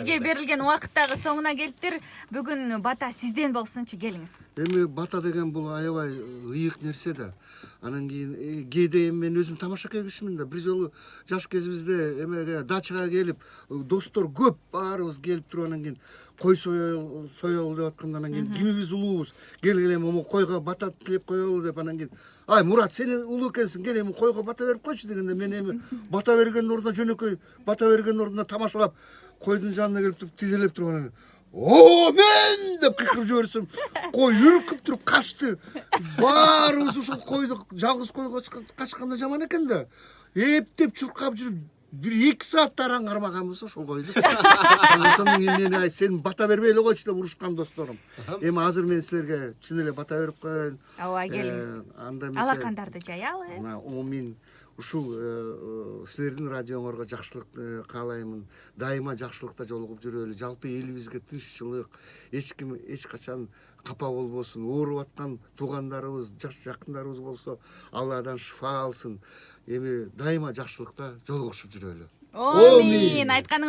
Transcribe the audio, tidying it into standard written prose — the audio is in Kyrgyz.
Бизге берилген убакыт дагы соңуна келиптир. Бүгүн бата сизден болсунчу, келиңиз. Эми бата деген бул аябай ыйык нерсе да. Анан кийин кээде эми мен өзүм тамашакай кишимин да. Бир жолу жаш кезибизде эмеге дачага келип, достор көп баарыбыз келип туруп анан кийин кой соелу деп атканда анан кийин кимибиз улуубуз келгиле момо койго бата тилеп коелу деп анан кийин ай Мурат, сен улуу экенсиң, кел эми койго бата берип койчу дегенде мен эми бата берген ордуна жөнөкөй бата берген ордуна тамашалап койдун жанына келип туруп тизелеп туруп анан о мен деп кыйкырып жиберсем кой үркүп туруп качты. Баарыбыз ушул койду жалгыз койго качканда жаман экен да. Эптеп чуркап жүрүп бир 2 сааттар аңгармаганбыз ошол койду. Ошондон кийин мен сен бата бербей эле койчу деп урушкан досторум. Эми азыр мен силерге чын эле бата берип коеюн. Ооба, келиңиз. Анда эмесе Алакандарды жаялы. Амин. Ушул силердин радионорго жакшылык каалаймын. Дайыма жакшылыкта жолугуп жүрөлү. Жалпы элибизге тынччылык, эч ким эч качан капа болбосун. Ооруп аткан туугандарыбыз, жаш жакындарыбыз болсо, Алладан шифа алсын. Эми дайыма жакшылыкта жолугушуп жүрөлү. Амин. Айтканыңыз